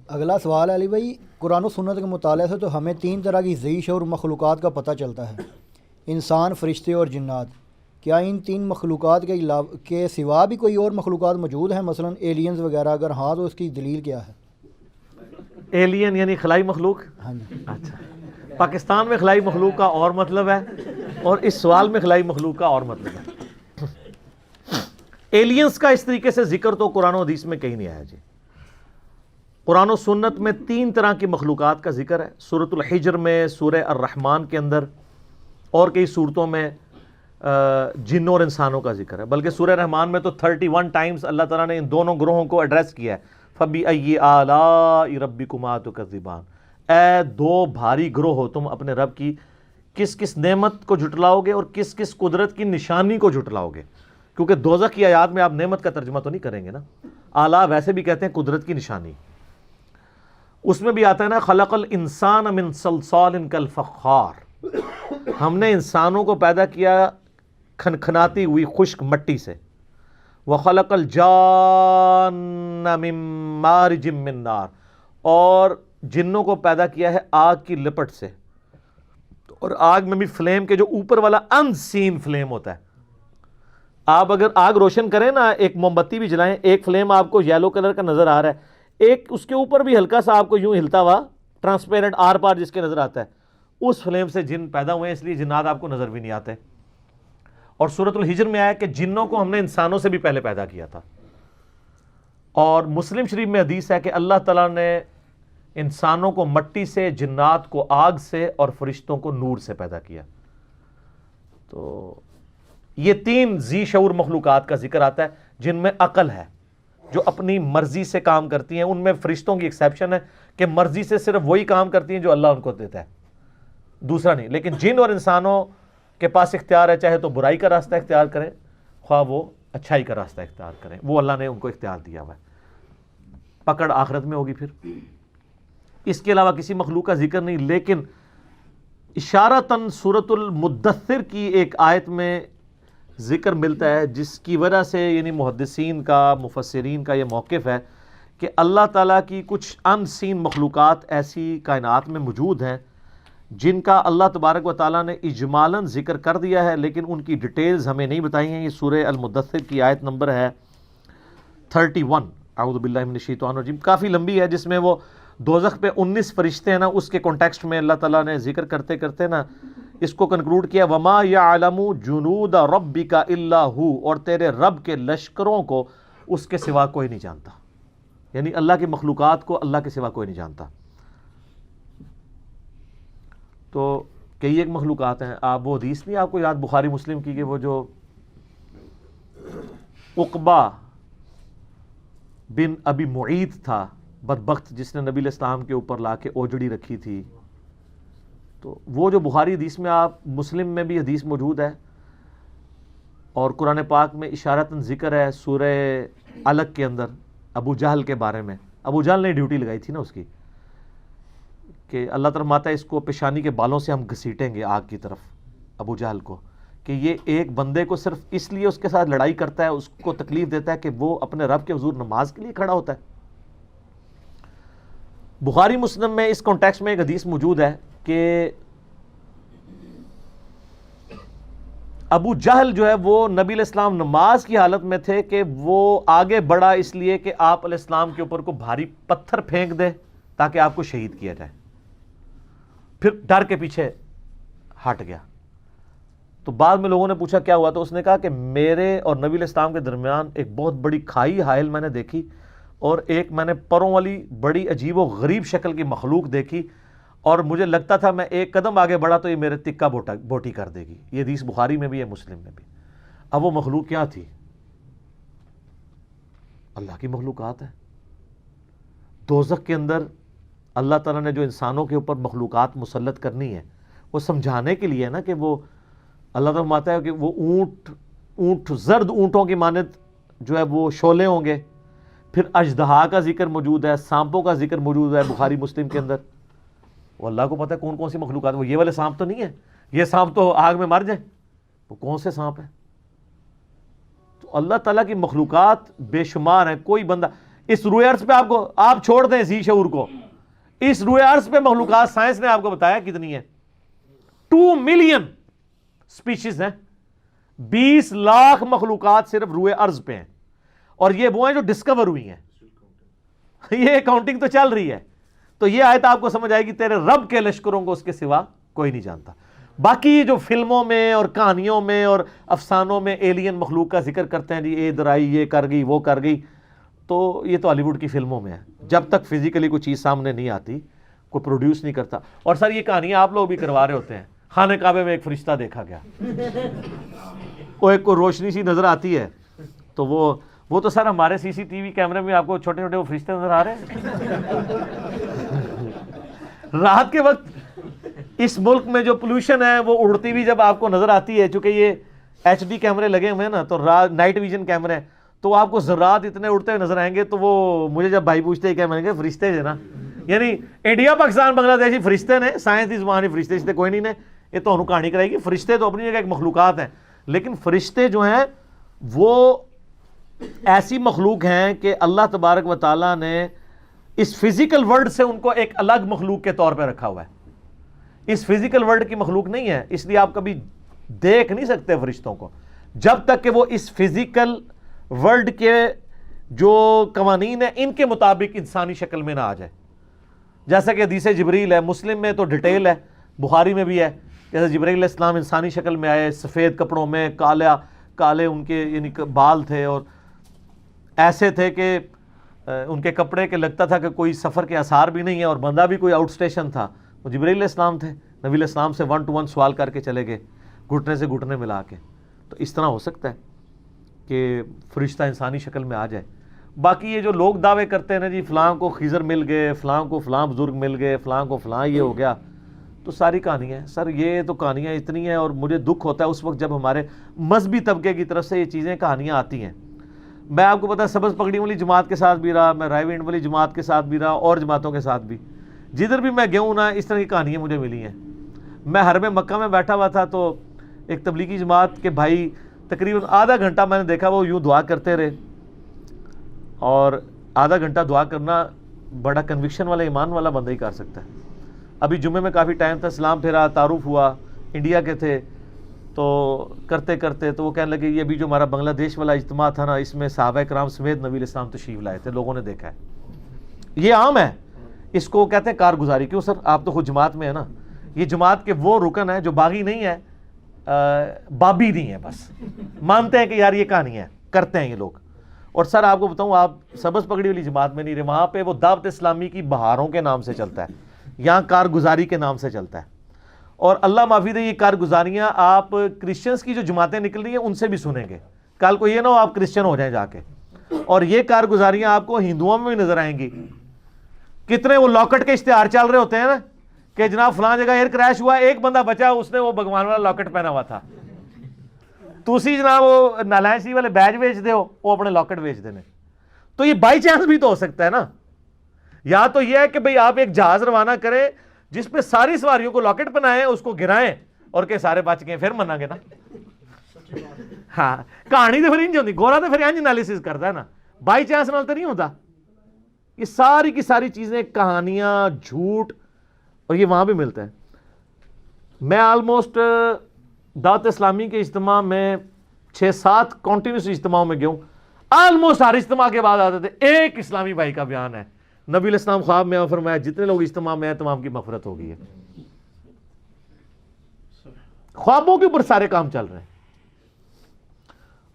اگلا سوال ہے علی بھائی، قرآن و سنت کے مطالعے سے تو ہمیں تین طرح کی ذی شعور مخلوقات کا پتہ چلتا ہے: انسان، فرشتے اور جنات۔ کیا ان تین مخلوقات کے سوا بھی کوئی اور مخلوقات موجود ہیں، مثلا ایلینز وغیرہ؟ اگر ہاں تو اس کی دلیل کیا ہے؟ ایلین یعنی خلائی مخلوق؟ ہاں جی۔ اچھا، پاکستان میں خلائی مخلوق کا اور مطلب ہے اور اس سوال میں خلائی مخلوق کا اور مطلب ہے۔ ایلینز کا اس طریقے سے ذکر تو قرآن و حدیث میں کہیں نہیں آیا جی۔ قرآن و سنت میں تین طرح کی مخلوقات کا ذکر ہے، سورۃ الحجر میں، سورہ الرحمن کے اندر، اور کئی صورتوں میں جنوں اور انسانوں کا ذکر ہے۔ بلکہ سورہ رحمان میں تو 31 ٹائمز اللہ تعالیٰ نے ان دونوں گروہوں کو ایڈریس کیا ہے۔ فَبِأَيِّ آلَاءِ رَبِّكُمَا تُكَذِّبَانِ، اے دو بھاری گروہ ہو، تم اپنے رب کی کس کس نعمت کو جھٹلاؤ گے اور کس کس قدرت کی نشانی کو جھٹلاؤ گے؟ کیونکہ دوزخ کی آیات میں آپ نعمت کا ترجمہ تو نہیں کریں گے نا، آلہ ویسے بھی کہتے ہیں قدرت کی نشانی۔ اس میں بھی آتا ہے نا، خلق الانسان من صلصال کالفخار، ہم نے انسانوں کو پیدا کیا کھنکھناتی ہوئی خشک مٹی سے۔ وخلق الجان من مارج من نار، اور جنوں کو پیدا کیا ہے آگ کی لپٹ سے، اور آگ میں بھی فلیم کے جو اوپر والا ان سین فلیم ہوتا ہے۔ آپ اگر آگ روشن کریں نا، ایک موم بتی بھی جلائیں، ایک فلیم آپ کو یلو کلر کا نظر آ رہا ہے، ایک اس کے اوپر بھی ہلکا سا آپ کو یوں ہلتا ہوا ٹرانسپیرنٹ آر پار جس کے نظر آتا ہے، اس فلیم سے جن پیدا ہوئے ہیں، اس لیے جنات آپ کو نظر بھی نہیں آتے۔ اور سورۃ الحجر میں آیا کہ جنوں کو ہم نے انسانوں سے بھی پہلے پیدا کیا تھا۔ اور مسلم شریف میں حدیث ہے کہ اللہ تعالیٰ نے انسانوں کو مٹی سے، جنات کو آگ سے، اور فرشتوں کو نور سے پیدا کیا۔ تو یہ تین ذی شعور مخلوقات کا ذکر آتا ہے جن میں عقل ہے، جو اپنی مرضی سے کام کرتی ہیں۔ ان میں فرشتوں کی ایکسیپشن ہے کہ مرضی سے صرف وہی کام کرتی ہیں جو اللہ ان کو دیتا ہے، دوسرا نہیں۔ لیکن جن اور انسانوں کے پاس اختیار ہے، چاہے تو برائی کا راستہ اختیار کریں، خواہ وہ اچھائی کا راستہ اختیار کریں، وہ اللہ نے ان کو اختیار دیا ہوا ہے۔ پکڑ آخرت میں ہوگی پھر۔ اس کے علاوہ کسی مخلوق کا ذکر نہیں، لیکن اشارتاً سورۃ المدثر کی ایک آیت میں ذکر ملتا ہے، جس کی وجہ سے یعنی محدثین کا، مفسرین کا یہ موقف ہے کہ اللہ تعالیٰ کی کچھ ان سین مخلوقات ایسی کائنات میں موجود ہیں جن کا اللہ تبارک و تعالیٰ نے اجمالاً ذکر کر دیا ہے، لیکن ان کی ڈیٹیلز ہمیں نہیں بتائی ہیں۔ یہ سورہ المدثر کی آیت نمبر ہے 31، اعوذ باللہ من الشیطان الرجیم، کافی لمبی ہے، جس میں وہ دوزخ پہ 19 فرشتے ہیں نا، اس کے کانٹیکسٹ میں اللہ تعالیٰ نے ذکر کرتے کرتے نا اس کو کنکلوڈ کیا، وَمَا يَعْلَمُ جُنُودَ رَبِّكَ إِلَّا هُ، اور تیرے رب کے لشکروں کو اس کے سوا کوئی نہیں جانتا، یعنی اللہ کی مخلوقات کو اللہ کے سوا کوئی نہیں جانتا۔ تو کئی ایک مخلوقات ہیں، آپ وہ حدیث نہیں آپ کو یاد بخاری مسلم کی کہ وہ جو عقبہ بن ابی معیط تھا بدبخت، جس نے نبی علیہ السلام کے اوپر لا کے اوجڑی رکھی تھی، تو وہ جو بخاری حدیث میں، آپ مسلم میں بھی حدیث موجود ہے، اور قرآن پاک میں اشارتاً ذکر ہے سورہ علق کے اندر ابو جہل کے بارے میں۔ ابو جہل نے ڈیوٹی لگائی تھی نا اس کی، کہ اللہ تعالیٰ ماتا ہے اس کو پیشانی کے بالوں سے ہم گھسیٹیں گے آگ کی طرف، ابو جہل کو، کہ یہ ایک بندے کو صرف اس لیے اس کے ساتھ لڑائی کرتا ہے، اس کو تکلیف دیتا ہے کہ وہ اپنے رب کے حضور نماز کے لیے کھڑا ہوتا ہے۔ بخاری مسلم میں اس کانٹیکسٹ میں ایک حدیث موجود ہے کہ ابو جہل جو ہے وہ نبی علیہ السلام نماز کی حالت میں تھے کہ وہ آگے بڑھا اس لیے کہ آپ علیہ السلام کے اوپر کو بھاری پتھر پھینک دے تاکہ آپ کو شہید کیا جائے، پھر ڈر کے پیچھے ہٹ گیا۔ تو بعد میں لوگوں نے پوچھا کیا ہوا، تو اس نے کہا کہ میرے اور نبی علیہ السلام کے درمیان ایک بہت بڑی کھائی حائل میں نے دیکھی، اور ایک میں نے پروں والی بڑی عجیب و غریب شکل کی مخلوق دیکھی، اور مجھے لگتا تھا میں ایک قدم آگے بڑھا تو یہ میرے تکہ بوٹی کر دے گی۔ یہ حدیث بخاری میں بھی ہے، مسلم میں بھی۔ اب وہ مخلوق کیا تھی؟ اللہ کی مخلوقات ہے۔ دوزخ کے اندر اللہ تعالیٰ نے جو انسانوں کے اوپر مخلوقات مسلط کرنی ہے، وہ سمجھانے کے لیے نا کہ وہ اللہ تعالیٰ فرماتا ہے کہ وہ اونٹ زرد اونٹوں کی مانند جو ہے وہ شعلے ہوں گے۔ پھر اژدہا کا ذکر موجود ہے، سانپوں کا ذکر موجود ہے بخاری مسلم کے اندر۔ وہ اللہ کو پتہ ہے کون کون سی مخلوقات، وہ یہ والے سانپ تو نہیں ہے، یہ سانپ تو آگ میں مر جائیں، وہ کون سے سانپ ہیں؟ تو اللہ تعالیٰ کی مخلوقات بے شمار ہیں۔ کوئی بندہ اس روئے ارض پہ آپ چھوڑ دیں ذی شعور کو، اس روئے ارض پہ مخلوقات سائنس نے آپ کو بتایا کتنی ہے، 2 ملین سپیشیز ہیں، 20 لاکھ مخلوقات صرف روئے ارض پہ ہیں، اور یہ وہ ہیں جو ڈسکور ہوئی ہیں، یہ کاؤنٹنگ تو چل رہی ہے. تو یہ آیت آپ کو سمجھ آئے گی تیرے رب کے لشکروں کو اس کے سوا کوئی نہیں جانتا. باقی جو فلموں میں اور کہانیوں میں اور افسانوں میں ایلین مخلوق کا ذکر کرتے ہیں، جی ادھر آئی، یہ کر گئی، وہ کر گئی، تو یہ تو ہالی ووڈ کی فلموں میں ہے. جب تک فزیکلی کوئی چیز سامنے نہیں آتی کوئی پروڈیوس نہیں کرتا. اور سر یہ کہانیاں آپ لوگ بھی کروا رہے ہوتے ہیں. خانہ کعبے میں ایک فرشتہ دیکھا گیا، وہ ایک کو روشنی سی نظر آتی ہے، تو وہ تو سر ہمارے سی سی ٹی وی کیمرے میں آپ کو چھوٹے چھوٹے وہ فرشتے نظر آ رہے ہیں. رات کے وقت اس ملک میں جو پولوشن ہے وہ اڑتی بھی جب آپ کو نظر آتی ہے، چونکہ یہ ایچ ڈی کیمرے لگے ہوئے ہیں نا، تو نائٹ ویژن کیمرے، تو آپ کو ذرات اتنے اڑتے ہوئے نظر آئیں گے. تو وہ مجھے جب بھائی پوچھتے ہیں کیا میں نے کہا فرشتے ہیں نا، یعنی انڈیا پاکستان بنگلہ دیش فرشتے نے، سائنس دی زبان فرشتے کوئی نہیں نے، یہ تو انہوں کہانی کرائے گی. فرشتے تو اپنی جگہ ایک مخلوقات ہیں، لیکن فرشتے جو ہیں وہ ایسی مخلوق ہیں کہ اللہ تبارک و تعالیٰ نے اس فزیکل ورلڈ سے ان کو ایک الگ مخلوق کے طور پہ رکھا ہوا ہے. اس فزیکل ورلڈ کی مخلوق نہیں ہے، اس لیے آپ کبھی دیکھ نہیں سکتے فرشتوں کو جب تک کہ وہ اس فزیکل ورلڈ کے جو قوانین ہیں ان کے مطابق انسانی شکل میں نہ آ جائے. جیسا کہ حدیث جبریل ہے، مسلم میں تو ڈیٹیل ہے، بخاری میں بھی ہے، جیسے جبریل علیہ السلام انسانی شکل میں آئے، سفید کپڑوں میں، کالے ان کے یعنی بال تھے، اور ایسے تھے کہ ان کے کپڑے کے لگتا تھا کہ کوئی سفر کے آثار بھی نہیں ہے، اور بندہ بھی کوئی آؤٹ اسٹیشن تھا. وہ جبریل علیہ السلام تھے، نبی علیہ السلام سے 1 to 1 سوال کر کے چلے گئے، گھٹنے سے گھٹنے ملا کے. تو اس طرح ہو سکتا ہے کہ فرشتہ انسانی شکل میں آ جائے. باقی یہ جو لوگ دعوے کرتے ہیں نا جی فلاں کو خضر مل گئے، فلاں کو فلاں بزرگ مل گئے، فلاں کو فلاں یہ ہو گیا، تو ساری کہانیاں ہیں سر. یہ تو کہانیاں اتنی ہیں، اور مجھے دکھ ہوتا ہے اس وقت جب ہمارے مذہبی طبقے کی طرف سے یہ چیزیں کہانیاں آتی ہیں. میں آپ کو پتا ہے سبز پگڑی والی جماعت کے ساتھ بھی رہا، میں رائے وینڈ والی جماعت کے ساتھ بھی رہا، اور جماعتوں کے ساتھ بھی، جدھر بھی میں گیا ہوں نا اس طرح کی کہانیاں مجھے ملی ہیں. میں حرم مکہ میں بیٹھا ہوا تھا، تو ایک تبلیغی جماعت کے بھائی تقریباً آدھا گھنٹہ میں نے دیکھا وہ یوں دعا کرتے رہے، اور آدھا گھنٹہ دعا کرنا بڑا کنوکشن والا ایمان والا بندہ ہی کر سکتا ہے. ابھی جمعے میں کافی ٹائم تھا، سلام پھیرا، تعارف ہوا، انڈیا کے تھے، تو کرتے کرتے تو وہ کہنے لگے یہ بھی جو ہمارا بنگلہ دیش والا اجتماع تھا نا، اس میں صحابہ کرام سمیت نبی علیہ السلام تشریف لائے تھے، لوگوں نے دیکھا ہے. یہ عام ہے، اس کو کہتے ہیں کارگزاری. کیوں سر؟ آپ تو خود جماعت میں ہے نا. یہ جماعت کے وہ رکن ہیں جو باغی نہیں ہے، بابی نہیں ہے، بس مانتے ہیں کہ یار یہ کہانی ہے، کرتے ہیں یہ لوگ. اور سر آپ کو بتاؤں، آپ سبز پگڑی والی جماعت میں نہیں رہے، وہاں پہ وہ دعوت اسلامی کی بہاروں کے نام سے چلتا ہے، یہاں کارگزاری کے نام سے چلتا ہے. اور اللہ معافی دے، یہ کارگزاریاں آپ کرسچنز کی جو جماعتیں نکل رہی ہیں ان سے بھی سنیں گے. کل کو یہ نہ ہو آپ کرسچن ہو جائیں جا کے. اور یہ کارگزاریاں آپ کو ہندوؤں میں بھی نظر آئیں گی. کتنے وہ لاکٹ کے اشتہار چل رہے ہوتے ہیں نا کہ جناب فلاں جگہ ایئر کریش ہوا، ایک بندہ بچا، اس نے وہ بھگوان والا لاکٹ پہنا ہوا تھا. تسی جناب وہ نالائن سی والے بیج بیچ دے ہو، وہ اپنے لاکٹ بیچ دینے. تو یہ بائی چانس بھی تو ہو سکتا ہے نا. یا تو یہ ہے کہ بھئی آپ ایک جہاز روانہ کریں جس پہ ساری سواریوں کو لاکٹ پہنائیں، اس کو گرائیں، اور کہ سارے بچ گئے، پھر منہ گے نا. ہاں کہانی تو پھر انج ہوتی، گورا تو پھر انج انالیسس کرتا ہے نا، بائی چانس نال تو نہیں ہوتا. یہ ساری کی ساری چیزیں کہانیاں، جھوٹ، اور یہ وہاں بھی ملتا ہے. میں آلموسٹ دعوت اسلامی کے اجتماع میں 6-7 کنٹینیوس اجتماعوں میں گیا ہوں. آلموسٹ ہر اجتماع کے بعد آتے تھے ایک اسلامی بھائی کا بیان ہے، نبی علیہ السلام خواب میں فرمایا جتنے لوگ اجتماع میں ہیں تمام کی مغفرت ہو گئی ہے. خوابوں کے اوپر سارے کام چل رہے ہیں.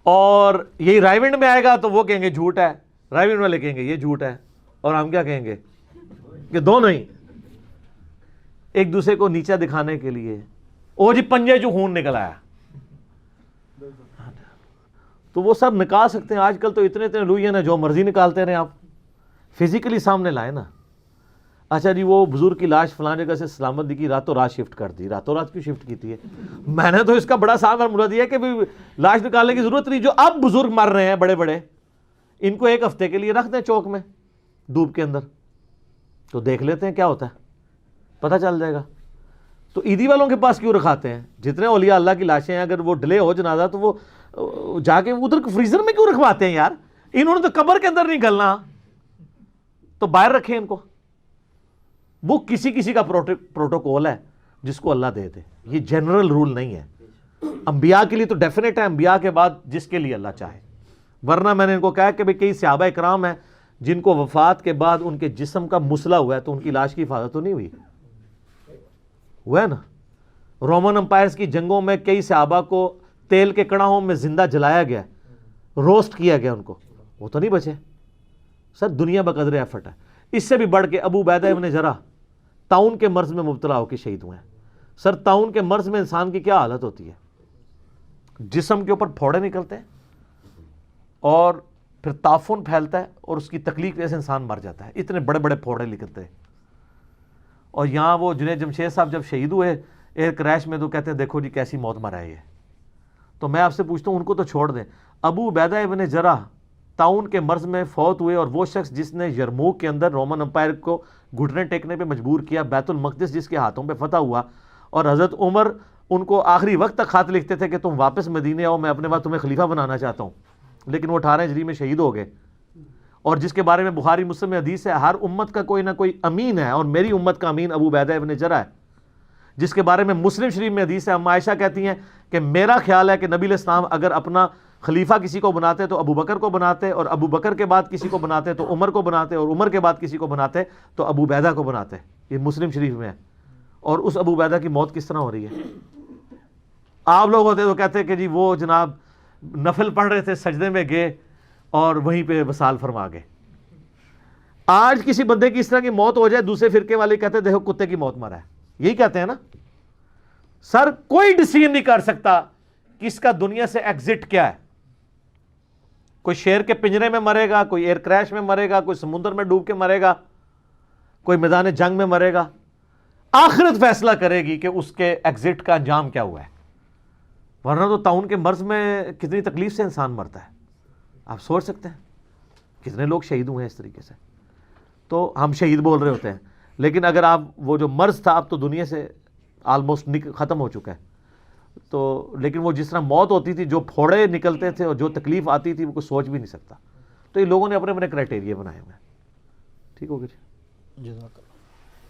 اور یہی رائے ونڈ میں آئے گا تو وہ کہیں گے جھوٹ ہے، رائے ونڈ والے کہیں گے یہ جھوٹ ہے، اور ہم کیا کہیں گے کہ دونوں ہی ایک دوسرے کو نیچا دکھانے کے لیے. او جی پنجے جو خون نکل آیا، تو وہ سب نکال سکتے ہیں. آج کل تو اتنے لوہین ہیں جو مرضی نکالتے رہے، آپ فزیکلی سامنے لائے نا. اچھا جی وہ بزرگ کی لاش فلاں جگہ سے سلامت کی راتوں رات شفٹ کر دی. راتوں رات کیوں شفٹ کی ہے؟ میں نے تو اس کا بڑا صاف فارمولہ دیا کہ لاش نکالنے کی ضرورت نہیں. جو اب بزرگ مر رہے ہیں بڑے بڑے، ان کو 1 ہفتے کے لیے رکھ دیں چوک میں دھوپ کے اندر، تو دیکھ لیتے ہیں کیا ہوتا ہے، پتہ چل جائے گا. تو عیدی والوں کے پاس کیوں رکھاتے ہیں؟ جتنے اولیاء اللہ کی لاشیں ہیں اگر وہ ڈیلے ہو جنازہ تو وہ جا کے ادھر فریزر میں کیوں رکھواتے ہیں یار؟ انہوں نے تو قبر کے اندر نہیں گلنا. تو باہر رکھیں ان کو. وہ کسی کسی کا پروٹوکول ہے جس کو اللہ دے دے, یہ جنرل رول نہیں ہے. انبیاء کے لیے تو ڈیفینیٹ ہے, انبیاء کے بعد جس کے لیے اللہ چاہے. ورنہ میں نے ان کو کہا کہ کئی صحابہ اکرام ہیں جن کو وفات کے بعد ان کے جسم کا مسئلہ ہوا ہے تو ان کی لاش کی حفاظت تو نہیں ہوئی, ہوا ہے نا. رومن امپائرز کی جنگوں میں کئی صحابہ کو تیل کے کڑاہوں میں زندہ جلایا گیا, روسٹ کیا گیا ان کو, وہ تو نہیں بچے. سر دنیا بقدر ایفرٹ ہے. اس سے بھی بڑھ کے ابو عبیدہ ابن جراح طاعون کے مرض میں مبتلا ہو کے شہید ہوئے ہیں. سر طاعون کے مرض میں انسان کی کیا حالت ہوتی ہے, جسم کے اوپر پھوڑے نکلتے ہیں اور پھر تعفن پھیلتا ہے اور اس کی تکلیف وجہ سے انسان مر جاتا ہے. اتنے بڑے بڑے پھوڑے نکلتے ہیں. اور یہاں وہ جنید جمشید صاحب جب شہید ہوئے ایئر کریش میں تو کہتے ہیں دیکھو جی کیسی موت مرا ہے یہ. تو میں آپ سے پوچھتا ہوں ان کو تو چھوڑ دیں. ابو عبیدہ ابن جراح طاعون کے مرض میں فوت ہوئے, اور وہ شخص جس نے یرموک کے اندر رومن امپائر کو گھٹنے ٹیکنے پہ مجبور کیا, بیت المقدس جس کے ہاتھوں پہ فتح ہوا, اور حضرت عمر ان کو آخری وقت تک خط لکھتے تھے کہ تم واپس مدینے آؤ, میں اپنے بعد تمہیں خلیفہ بنانا چاہتا ہوں, لیکن وہ 18 ہجری میں شہید ہو گئے. اور جس کے بارے میں بخاری مسلم میں حدیث ہے ہر امت کا کوئی نہ کوئی امین ہے, اور میری امت کا امین ابو عبیدہ ابن جراح ہے. جس کے بارے میں مسلم شریف میں حدیث ہے, ام عائشہ کہتی ہیں کہ میرا خیال ہے کہ نبی علیہ السلام اگر اپنا خلیفہ کسی کو بناتے تو ابو بکر کو بناتے, اور ابو بکر کے بعد کسی کو بناتے تو عمر کو بناتے, اور عمر کے بعد کسی کو بناتے تو ابو عبیدہ کو بناتے. یہ مسلم شریف میں ہے. اور اس ابو عبیدہ کی موت کس طرح ہو رہی ہے؟ آپ لوگ ہوتے تو کہتے کہ جی وہ جناب نفل پڑھ رہے تھے, سجدے میں گئے اور وہیں پہ وصال فرما گئے. آج کسی بندے کی اس طرح کی موت ہو جائے, دوسرے فرقے والے کہتے دیکھو کتے کی موت مرا ہے, یہی کہتے ہیں نا. سر کوئی ڈیسیژن نہیں کر سکتا کہ اس کا دنیا سے ایگزٹ کیا ہے. کوئی شیر کے پنجرے میں مرے گا, کوئی ایئر کریش میں مرے گا, کوئی سمندر میں ڈوب کے مرے گا, کوئی میدان جنگ میں مرے گا. آخرت فیصلہ کرے گی کہ اس کے ایگزٹ کا انجام کیا ہوا ہے. ورنہ تو طاعون کے مرض میں کتنی تکلیف سے انسان مرتا ہے, آپ سوچ سکتے ہیں کتنے لوگ شہید ہوئے ہیں اس طریقے سے. تو ہم شہید بول رہے ہوتے ہیں, لیکن اگر آپ وہ جو مرض تھا اب تو دنیا سے آلموسٹ ختم ہو چکا ہے. تو لیکن وہ جس طرح موت ہوتی تھی, جو پھوڑے نکلتے تھے اور جو تکلیف آتی تھی وہ کوئی سوچ بھی نہیں سکتا. تو یہ لوگوں نے اپنے اپنے کرائٹیریا بنائے ہوئے ہیں. ٹھیک ہو گیا جی. جزاک اللہ.